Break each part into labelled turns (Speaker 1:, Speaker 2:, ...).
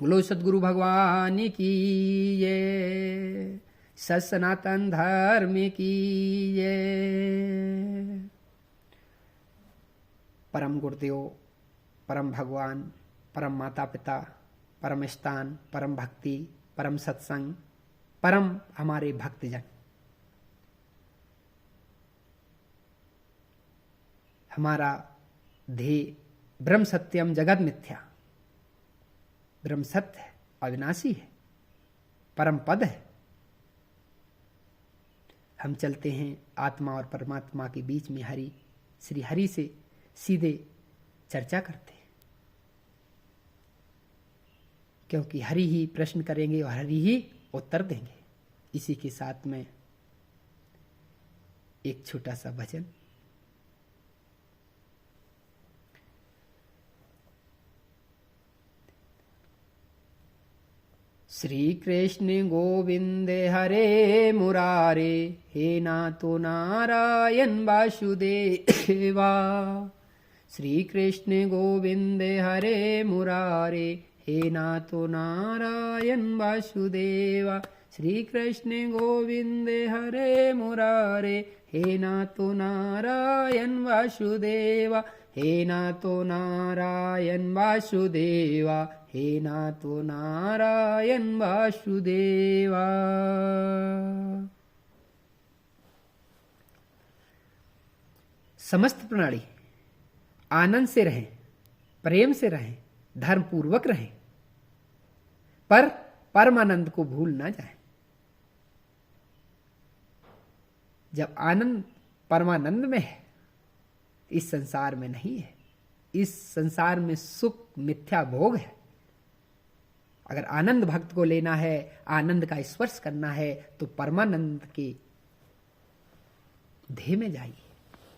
Speaker 1: बोलो सद्गुरु भगवान की ये, सत सनातन धर्म की ये। परम गुरुदेव, परम भगवान, परम माता पिता, परम स्थान, परम भक्ति, परम सत्संग, परम हमारे भक्तजन, हमारा ध्येय ब्रह्म सत्यम जगत मिथ्या, ब्रह्म सत्य है, अविनाशी है, परम पद है। हम चलते हैं आत्मा और परमात्मा के बीच में, हरि श्री हरि से सीधे चर्चा करते हैं, क्योंकि हरि ही प्रश्न करेंगे और हरि ही उत्तर देंगे। इसी के साथ में एक छोटा सा भजन। श्री कृष्ण गोविंद हरे मुरारे, हे नाथो नारायण वासुदेवा। श्री कृष्ण गोविंद हरे मुरारे, हे नाथो नारायण वासुदेवा। श्री कृष्ण गोविंद हरे मुरारे, हे नाथो नारायण वासुदेवा। हे नाथो नारायण वासुदेवा, हे नाथो नारायण वासुदेवा। समस्त प्राणी आनंद से रहें, प्रेम से रहें, धर्म पूर्वक रहें, पर परमानंद को भूल ना जाएं। जब आनंद परमानंद में है, इस संसार में नहीं है। इस संसार में सुख मिथ्या भोग है। अगर आनंद भक्त को लेना है, आनंद का स्पर्श करना है, तो परमानंद के ध्येय में जाइए,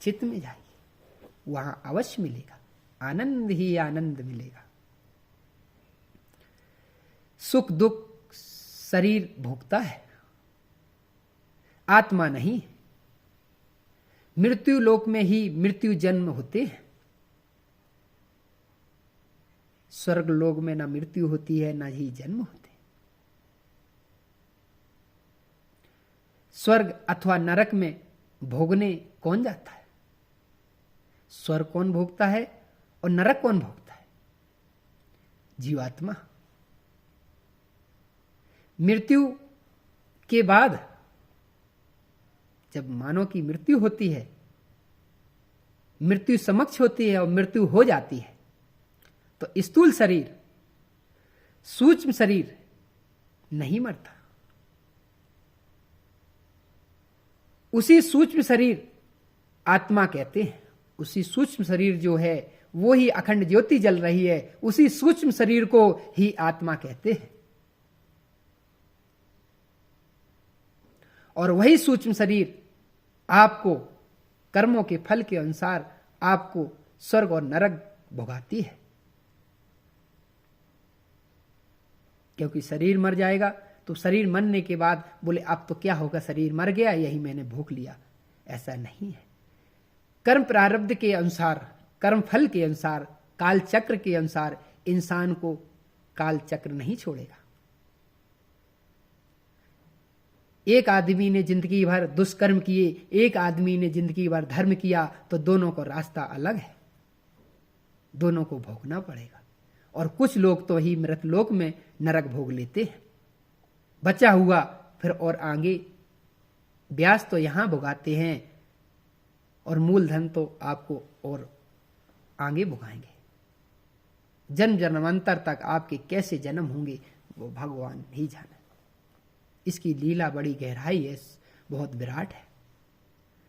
Speaker 1: चित्त में जाइए, वहां अवश्य मिलेगा, आनंद ही आनंद मिलेगा। सुख दुख शरीर भोगता है, आत्मा नहीं। मृत्यु लोक में ही मृत्यु जन्म होते हैं। स्वर्ग लोक में ना मृत्यु होती है, ना ही जन्म होते। स्वर्ग अथवा नरक में भोगने कौन जाता है? स्वर्ग कौन भोगता है और नरक कौन भोगता है? जीवात्मा। मृत्यु के बाद जब मानव की मृत्यु होती है, मृत्यु समक्ष होती है और मृत्यु हो जाती है, तो स्थूल शरीर, सूक्ष्म शरीर नहीं मरता। उसी सूक्ष्म शरीर आत्मा कहते हैं। उसी सूक्ष्म शरीर जो है वो ही अखंड ज्योति जल रही है, उसी सूक्ष्म शरीर को ही आत्मा कहते हैं। और वही सूक्ष्म शरीर आपको कर्मों के फल के अनुसार आपको स्वर्ग और नरक भोगाती है। क्योंकि शरीर मर जाएगा तो शरीर मरने के बाद बोले अब तो क्या होगा, शरीर मर गया, यही मैंने भोग लिया। ऐसा नहीं है। कर्म प्रारब्ध के अनुसार, कर्म फल के अनुसार, काल चक्र के अनुसार इंसान को काल चक्र नहीं छोड़ेगा। एक आदमी ने जिंदगी भर दुष्कर्म किए, एक आदमी ने जिंदगी भर धर्म किया, तो दोनों का रास्ता अलग है, दोनों को भोगना पड़ेगा। और कुछ लोग तो ही मृतलोक में नरक भोग लेते हैं। बचा हुआ फिर और आगे ब्याज तो यहां भुगाते हैं और मूलधन तो आपको और आगे भुगाएंगे। जन्म जन्मांतर तक आपके कैसे जन्म होंगे वो भगवान ही जाने। इसकी लीला बड़ी गहराई है, बहुत विराट है।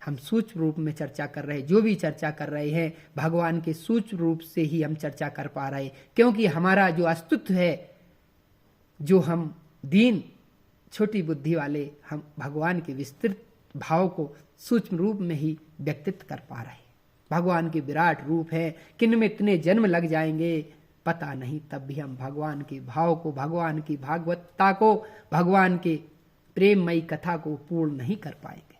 Speaker 1: हम सूक्ष्म रूप में चर्चा कर रहे हैं, जो भी चर्चा कर रहे हैं भगवान के सूक्ष्म रूप से ही हम चर्चा कर पा रहे हैं। क्योंकि हमारा जो अस्तित्व है, जो हम दीन छोटी बुद्धि वाले, हम भगवान के विस्तृत भाव को सूक्ष्म रूप में ही व्यक्तित कर पा रहे हैं। भगवान के विराट रूप है, किन में इतने जन्म लग जाएंगे पता नहीं, तब भी हम भगवान के भाव को, भगवान की भागवतता को, भगवान के प्रेममयी कथा को पूर्ण नहीं कर पाएंगे।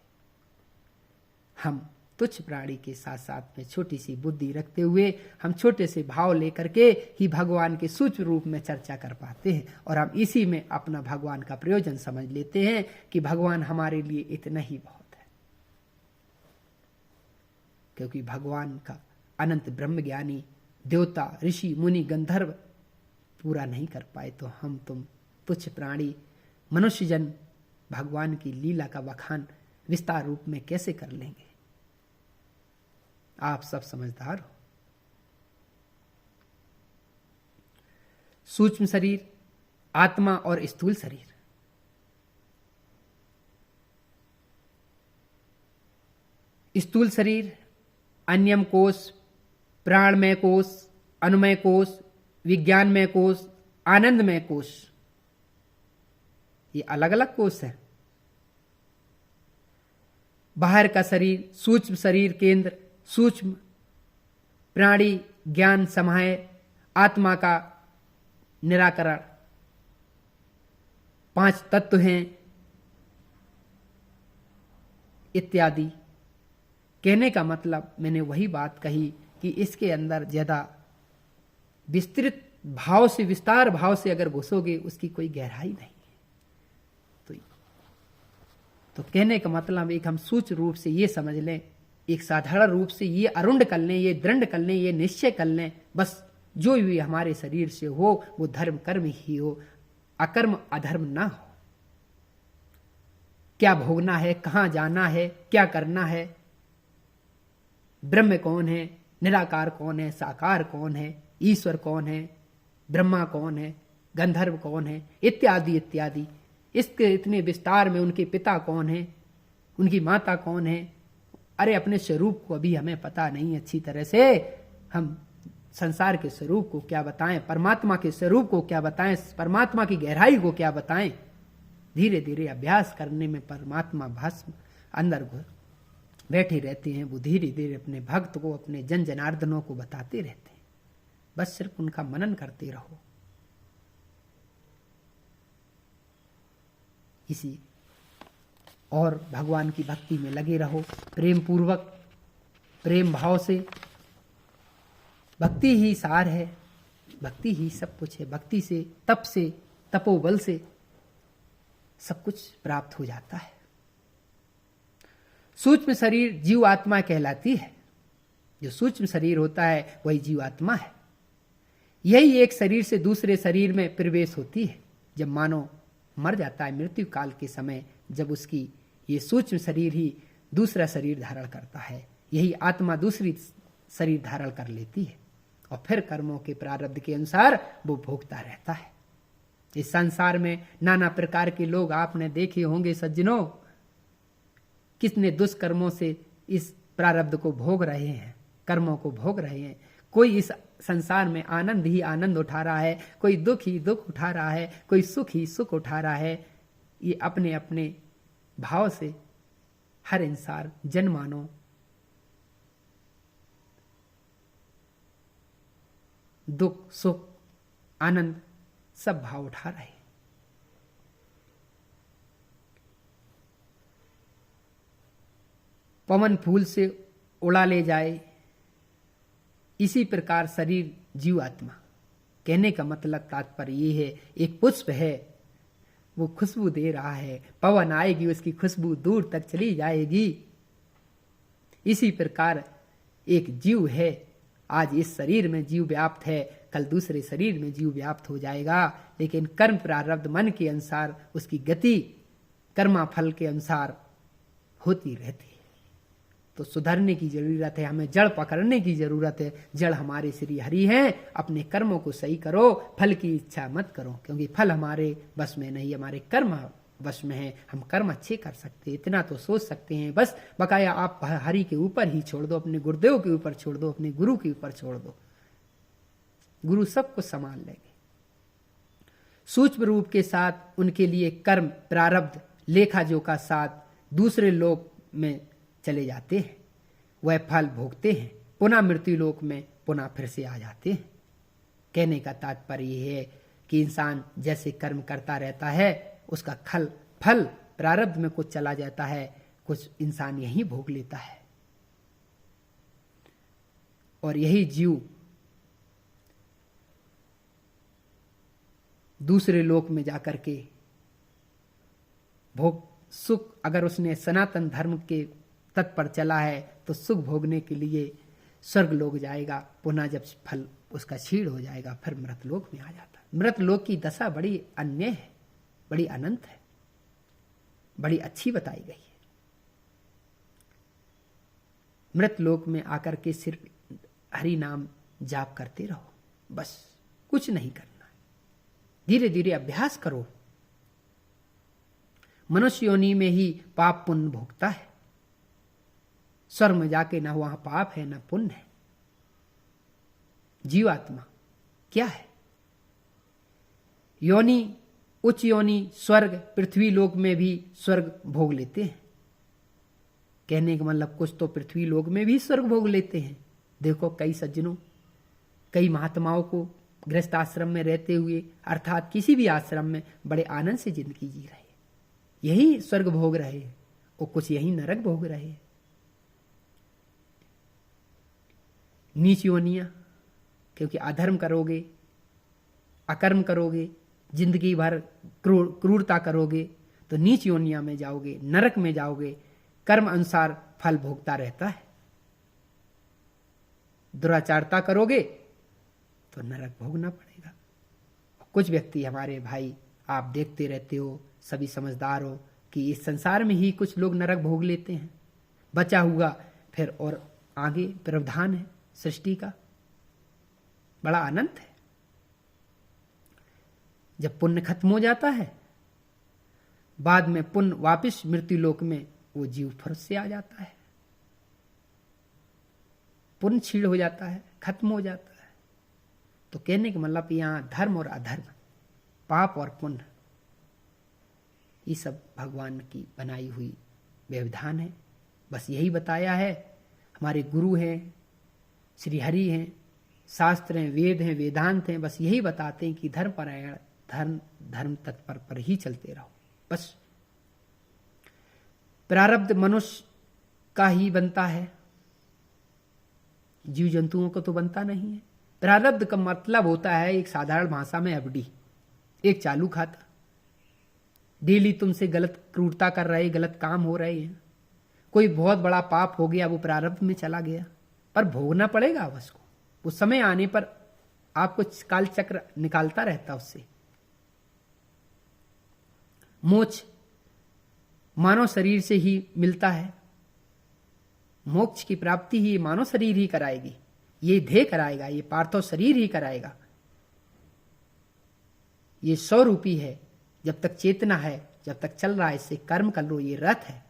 Speaker 1: हम तुच्छ प्राणी के साथ साथ में छोटी सी बुद्धि रखते हुए हम छोटे से भाव लेकर के ही भगवान के सूक्ष्म रूप में चर्चा कर पाते हैं, और हम इसी में अपना भगवान का प्रयोजन समझ लेते हैं कि भगवान हमारे लिए इतना ही बहुत है। क्योंकि भगवान का अनंत ब्रह्म ज्ञानी देवता, ऋषि, मुनि, गंधर्व पूरा नहीं कर पाए, तो हम तुम तुच्छ प्राणी मनुष्यजन भगवान की लीला का बखान विस्तार रूप में कैसे कर लेंगे? आप सब समझदार हो। सूक्ष्म शरीर, आत्मा और स्थूल शरीर। स्थूल शरीर अन्यम कोश, प्राणमय कोश, अनुमय कोश, विज्ञानमय कोश, आनंदमय कोश, ये अलग अलग कोश है। बाहर का शरीर सूक्ष्म शरीर केंद्र, सूक्ष्म प्राणी ज्ञान समाय, आत्मा का निराकरण, 5 तत्व हैं इत्यादि। कहने का मतलब मैंने वही बात कही कि इसके अंदर ज्यादा विस्तृत भाव से, विस्तार भाव से अगर घुसोगे उसकी कोई गहराई नहीं है। तो कहने का मतलब एक हम सूक्ष्म रूप से ये समझ लें, एक साधारण रूप से ये अरुंड कर लें, ये दृढ़ कर लें, ये निश्चय कर लें, बस जो भी हमारे शरीर से हो वो धर्म कर्म ही हो, अकर्म अधर्म ना हो। क्या भोगना है, कहां जाना है, क्या करना है, ब्रह्म कौन है, निराकार कौन है, साकार कौन है, ईश्वर कौन है, ब्रह्मा कौन है, गंधर्व कौन है, इत्यादि इत्यादि। इसके इतने विस्तार में उनके पिता कौन है, उनकी माता कौन है, अरे अपने स्वरूप को अभी हमें पता नहीं अच्छी तरह से। हम संसार के स्वरूप को क्या बताएं, परमात्मा के स्वरूप को क्या बताएं, परमात्मा की गहराई को क्या बताएं। धीरे धीरे अभ्यास करने में परमात्मा भस्म अंदर बैठे रहते हैं। वो धीरे धीरे अपने भक्त को, अपने जन जनार्दनों को बताते रहते हैं। बस सिर्फ उनका मनन करते रहो। इसी और भगवान की भक्ति में लगे रहो, प्रेम पूर्वक, प्रेम भाव से। भक्ति ही सार है, भक्ति ही सब कुछ है। भक्ति से, तप से, तपोबल से सब कुछ प्राप्त हो जाता है। सूक्ष्म शरीर जीव आत्मा कहलाती है। जो सूक्ष्म शरीर होता है वही जीव आत्मा है। यही एक शरीर से दूसरे शरीर में प्रवेश होती है। जब मानव मर जाता है मृत्यु काल के समय, जब उसकी ये सूक्ष्म शरीर ही दूसरा शरीर धारण करता है, यही आत्मा दूसरी शरीर धारण कर लेती है और फिर कर्मों के प्रारब्ध के अनुसार वो भोगता रहता है। इस संसार में नाना प्रकार के लोग आपने देखे होंगे सज्जनों, कितने दुष्कर्मों से इस प्रारब्ध को भोग रहे हैं, कर्मों को भोग रहे हैं। कोई इस संसार में आनंद ही आनंद उठा रहा है, कोई दुख ही दुख उठा रहा है, कोई सुख ही सुख उठा रहा है। ये अपने अपने भाव से हर इंसान जनमानो दुख सुख आनंद सब भाव उठा रहे हैं। पवन फूल से उड़ा ले जाए, इसी प्रकार शरीर जीव आत्मा। कहने का मतलब तात्पर्य ये है, एक पुष्प है, वो खुशबू दे रहा है, पवन आएगी उसकी खुशबू दूर तक चली जाएगी। इसी प्रकार एक जीव है, आज इस शरीर में जीव व्याप्त है, कल दूसरे शरीर में जीव व्याप्त हो जाएगा। लेकिन कर्म प्रारब्ध मन के अनुसार उसकी गति कर्मा फल के अनुसार होती रहती है। तो सुधरने की जरूरत है, हमें जड़ पकड़ने की जरूरत है। जड़ हमारे श्री हरि हैं। अपने कर्मों को सही करो, फल की इच्छा मत करो, क्योंकि फल हमारे बस में नहीं, हमारे कर्म वश में है। हम कर्म अच्छे कर सकते हैं, इतना तो सोच सकते हैं। बस बकाया आप हरि के ऊपर ही छोड़ दो, अपने गुरुदेव के ऊपर छोड़ दो, अपने गुरु के ऊपर छोड़ दो, गुरु सब कुछ संभाल लेंगे। सूक्ष्म रूप के साथ उनके लिए कर्म प्रारब्ध लेखा जोखा साथ दूसरे लोक में चले जाते हैं, वह फल भोगते हैं, पुनः मृत्यु लोक में पुनः फिर से आ जाते हैं। कहने का तात्पर्य यह है कि इंसान जैसे कर्म करता रहता है, उसका फल प्रारब्ध में कुछ चला जाता है, कुछ इंसान यही भोग लेता है। और यही जीव दूसरे लोक में जाकर के भोग सुख, अगर उसने सनातन धर्म के तट पर चला है तो सुख भोगने के लिए स्वर्ग लोक जाएगा। पुनः जब फल उसका क्षीण हो जाएगा फिर मृतलोक में आ जाता है। मृतलोक की दशा बड़ी अन्य है, बड़ी अनंत है, बड़ी अच्छी बताई गई है। मृतलोक में आकर के सिर्फ हरि नाम जाप करते रहो, बस कुछ नहीं करना है। धीरे धीरे अभ्यास करो। मनुष्य योनि में ही पाप पुण्य भोगता है। स्वर्ग में जाके ना वहां पाप है ना पुण्य है। जीवात्मा क्या है? योनि, उच्च योनि, स्वर्ग, पृथ्वी लोक में भी स्वर्ग भोग लेते हैं। कहने का मतलब कुछ तो पृथ्वी लोक में भी स्वर्ग भोग लेते हैं। देखो कई सज्जनों, कई महात्माओं को गृहस्थ आश्रम में रहते हुए अर्थात किसी भी आश्रम में बड़े आनंद से जिंदगी जी रहे हैं, यही स्वर्ग भोग रहे हैं, और कुछ यही नरक भोग रहे हैं। नीच योनियां, क्योंकि अधर्म करोगे, अकर्म करोगे, जिंदगी भर क्रूरता करोगे तो नीच योनिया में जाओगे, नरक में जाओगे। कर्म अनुसार फल भोगता रहता है। दुराचारता करोगे तो नरक भोगना पड़ेगा। कुछ व्यक्ति हमारे भाई आप देखते रहते हो, सभी समझदार हो कि इस संसार में ही कुछ लोग नरक भोग लेते हैं, बचा हुआ फिर और आगे प्रावधान है सृष्टि का, बड़ा अनंत है। जब पुण्य खत्म हो जाता है बाद में पुण्य वापिस मृत्यु लोक में वो जीव फिर से आ जाता है। पुण्य क्षीण हो जाता है, खत्म हो जाता है। तो कहने का मतलब यहां धर्म और अधर्म, पाप और पुण्य, ये सब भगवान की बनाई हुई व्यवधान है। बस यही बताया है। हमारे गुरु हैं, श्री हरि हैं, शास्त्र हैं, वेद हैं, वेदांत हैं, बस यही बताते हैं कि धर्म परायण, धर्म तत्पर पर ही चलते रहो। बस प्रारब्ध मनुष्य का ही बनता है, जीव जंतुओं को तो बनता नहीं है। प्रारब्ध का मतलब होता है एक साधारण भाषा में एफडी, एक चालू खाता। डेली तुमसे गलत क्रूरता कर रहे, गलत काम हो रहे हैं, कोई बहुत बड़ा पाप हो गया, वो प्रारब्ध में चला गया, पर भोगना पड़ेगा उसको। उस समय आने पर आपको काल चक्र निकालता रहता उससे। मोक्ष मानव शरीर से ही मिलता है। मोक्ष की प्राप्ति ही मानव शरीर ही कराएगी, ये देह कराएगा, ये पार्थिव शरीर ही कराएगा। ये 100 रूपी है, जब तक चेतना है, जब तक चल रहा है, इससे कर्म कर लो। ये रथ है,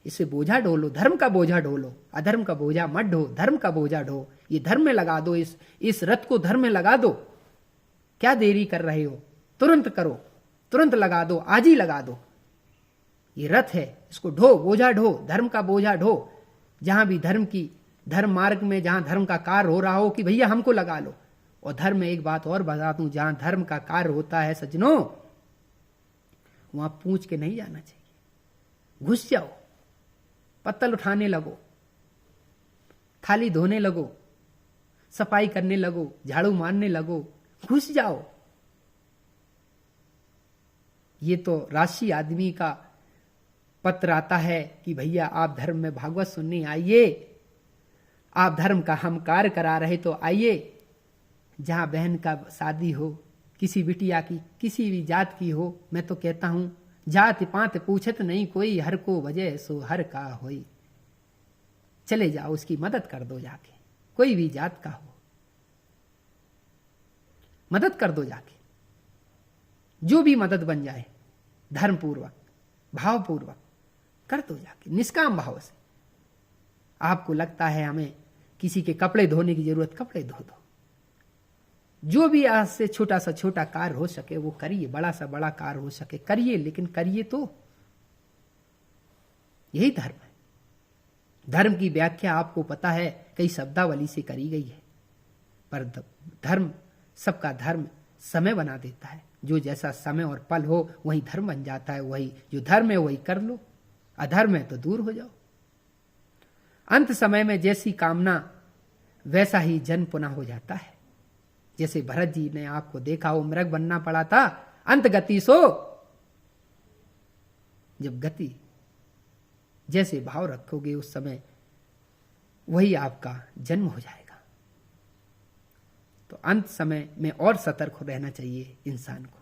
Speaker 1: इसे बोझा ढोलो, धर्म का बोझा ढोलो, अधर्म का बोझा मत ढो, धर्म का बोझा ढो। ये धर्म में लगा दो, इस रथ को धर्म में लगा दो। क्या देरी कर रहे हो? तुरंत करो, तुरंत लगा दो, आज ही लगा दो। ये रथ है, इसको ढो, बोझा ढो, धर्म का बोझा ढो। जहां भी धर्म मार्ग में जहां धर्म का कार्य हो रहा हो कि भैया हमको लगा लो। और धर्म में एक बात और बता दूं, जहां धर्म का कार्य होता है सज्जनों, वहां पूछ के नहीं जाना चाहिए। घुस जाओ, पत्तल उठाने लगो, थाली धोने लगो, सफाई करने लगो, झाड़ू मारने लगो, घुस जाओ। ये तो राशि आदमी का पत्र आता है कि भैया आप धर्म में भागवत सुनने आइए, आप धर्म का हम कार्य करा रहे तो आइए। जहां बहन का शादी हो, किसी बिटिया की, किसी भी जात की हो, मैं तो कहता हूं जात पात पूछत नहीं कोई, हर को वजह सो हर का होई। चले जाओ, उसकी मदद कर दो जाके, कोई भी जात का हो, मदद कर दो जाके। जो भी मदद बन जाए, धर्म पूर्वक, भाव पूर्वक कर दो जाके, निष्काम भाव से। आपको लगता है हमें किसी के कपड़े धोने की जरूरत, कपड़े धो दो। जो भी आज से छोटा सा छोटा कार्य हो सके वो करिए, बड़ा सा बड़ा कार्य हो सके करिए, लेकिन करिए तो। यही धर्म है। धर्म की व्याख्या आपको पता है कई शब्दावली से करी गई है, पर धर्म, सबका धर्म समय बना देता है। जो जैसा समय और पल हो वही धर्म बन जाता है। वही जो धर्म है वही कर लो, अधर्म है तो दूर हो जाओ। अंत समय में जैसी कामना वैसा ही जन्म पुनः हो जाता है। जैसे भरत जी ने आपको देखा, वो मृग बनना पड़ा था, अंत गति सो, जब गति जैसे भाव रखोगे उस समय वही आपका जन्म हो जाएगा। तो अंत समय में और सतर्क रहना चाहिए इंसान को।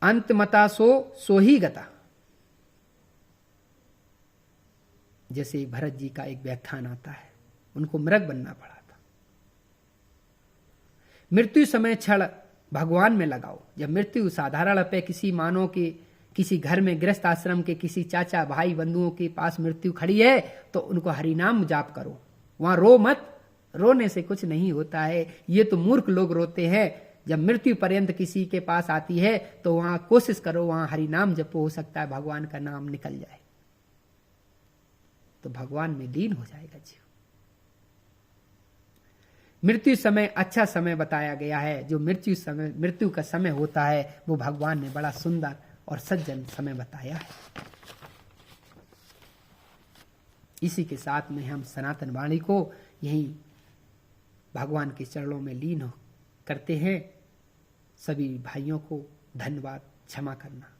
Speaker 1: अंत मता सो ही गता। जैसे भरत जी का एक व्याख्यान आता है, उनको मृग बनना पड़ा था। मृत्यु समय क्षण भगवान में लगाओ। जब मृत्यु साधारण पे किसी मानव के किसी घर में गृहस्थ आश्रम के किसी चाचा भाई बंधुओं के पास मृत्यु खड़ी है तो उनको हरिनाम जाप करो, वहां रो मत। रोने से कुछ नहीं होता है, ये तो मूर्ख लोग रोते हैं। जब मृत्यु पर्यंत किसी के पास आती है तो वहां कोशिश करो, वहां हरिनाम जपो, हो सकता है भगवान का नाम निकल जाए तो भगवान में लीन हो जाएगा जीव। मृत्यु समय अच्छा समय बताया गया है। जो मृत्यु का समय होता है वो भगवान ने बड़ा सुंदर और सज्जन समय बताया है। इसी के साथ में हम सनातन वाणी को यही भगवान के चरणों में लीन करते हैं। सभी भाइयों को धन्यवाद, क्षमा करना।